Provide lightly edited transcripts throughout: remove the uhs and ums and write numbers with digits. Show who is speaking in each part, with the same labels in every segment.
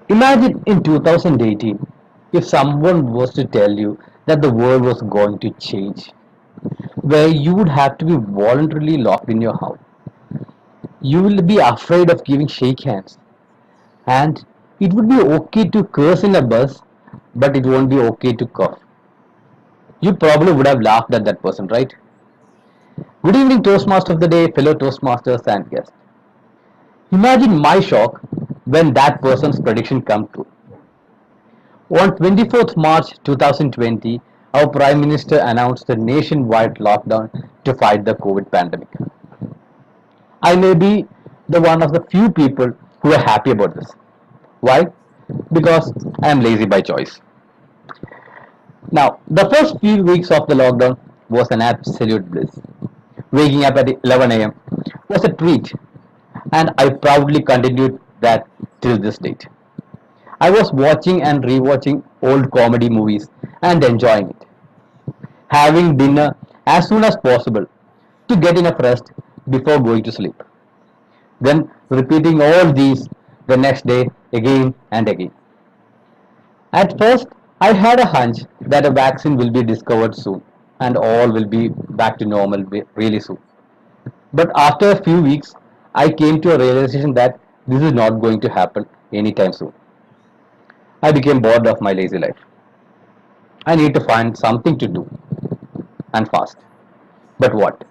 Speaker 1: Imagine in 2018 if someone was to tell you that the world was going to change, where you would have to be voluntarily locked in your house. You will be afraid of giving shake hands, and it would be okay to curse in a bus, but it won't be okay to cough. You probably would have laughed at that person, right? Good evening, Toastmaster of the day, fellow Toastmasters and guests. Imagine my shock when that person's prediction come true. On 24th March 2020, our Prime Minister announced a nationwide lockdown to fight the COVID pandemic. I may be the one of the few people who are happy about this. Why? Because I am lazy by choice. Now, the first few weeks of the lockdown was an absolute bliss. Waking up at 11 a.m. was a treat, and I proudly continued that till this date. I was watching and rewatching old comedy movies and enjoying it. Having dinner as soon as possible to get enough rest before going to sleep. Then repeating all these the next day again and again. At first, I had a hunch that a vaccine will be discovered soon and all will be back to normal really soon. But after a few weeks, I came to a realization that this is not going to happen anytime soon. I became bored of my lazy life. I need to find something to do and fast. But what?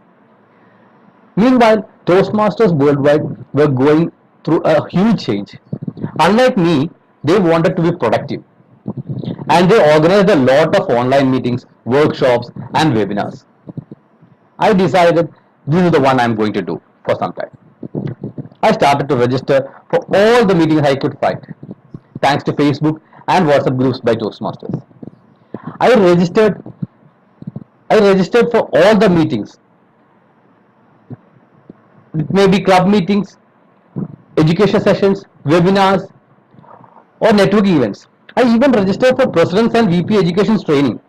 Speaker 1: Meanwhile, Toastmasters worldwide were going through a huge change. Unlike me, they wanted to be productive and they organized a lot of online meetings, workshops, and webinars. I decided this is the one I'm going to do for some time. I started to register for all the meetings I could find, thanks to Facebook and WhatsApp groups by Toastmasters. I registered I registered for all the meetings. It may be club meetings, education sessions, webinars, or networking events. I even registered for presidents and VP education training.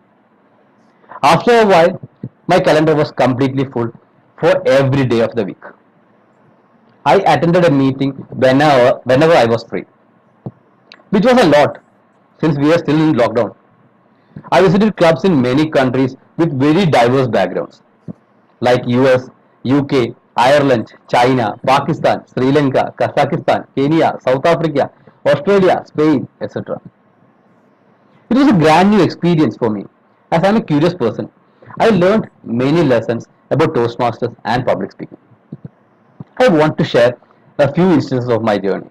Speaker 1: After a while, my calendar was completely full for every day of the week. I attended a meeting whenever I was free, which was a lot since we are still in lockdown. I visited clubs in many countries with very diverse backgrounds like US, UK, Ireland, China, Pakistan, Sri Lanka, Kazakhstan, Kenya, South Africa, Australia, Spain, etc. It was a brand new experience for me as I'm a curious person. I learned many lessons about Toastmasters and public speaking. I want to share a few instances of my journey.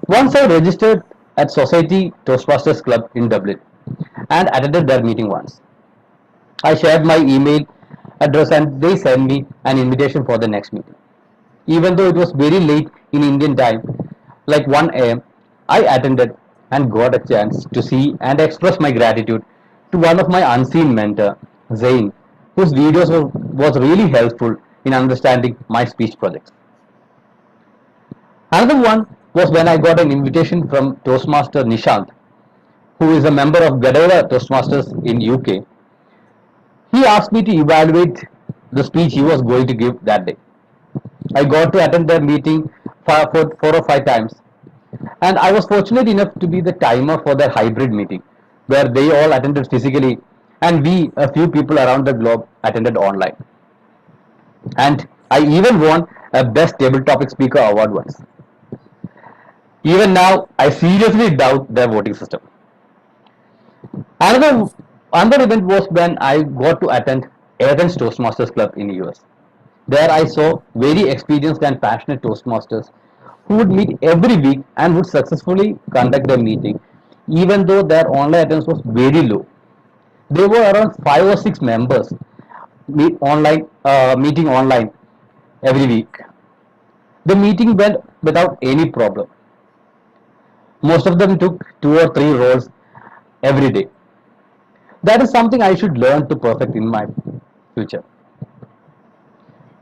Speaker 1: Once I registered at Society Toastmasters Club in Dublin and attended their meeting once. I shared my email address and they sent me an invitation for the next meeting. Even though it was very late in Indian time, like 1 am, I attended and got a chance to see and express my gratitude to one of my unseen mentor, Zain, whose videos was really helpful in understanding my speech projects. Another one was when I got an invitation from Toastmaster Nishant, who is a member of Gadara Toastmasters in UK. He asked me to evaluate the speech he was going to give that day. I got to attend their meeting for 4 or 5 times, and I was fortunate enough to be the timer for their hybrid meeting, where they all attended physically, and we, a few people around the globe, attended online. And I even won a Best Table Topic Speaker award once. Even now, I seriously doubt their voting system. Another another event was when I got to attend Athens Toastmasters Club in US. There I saw very experienced and passionate Toastmasters who would meet every week and would successfully conduct a meeting even though their online attendance was very low. There were around 5 or 6 members meeting online every week. The meeting went without any problem. Most of them took 2 or 3 roles every day. That is something I should learn to perfect in my future.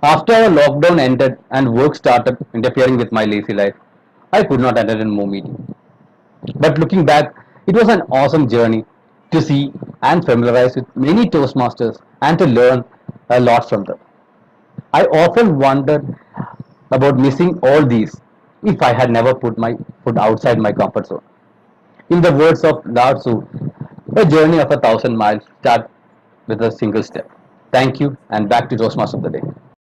Speaker 1: After our lockdown ended and work started interfering with my lazy life, I could not attend more meetings. But looking back, it was an awesome journey to see and familiarize with many Toastmasters and to learn a lot from them. I often wondered about missing all these if I had never put my foot outside my comfort zone. In the words of Lao Tzu, a journey of 1,000 miles starts with a single step. Thank you, and back to Toastmasters of the day.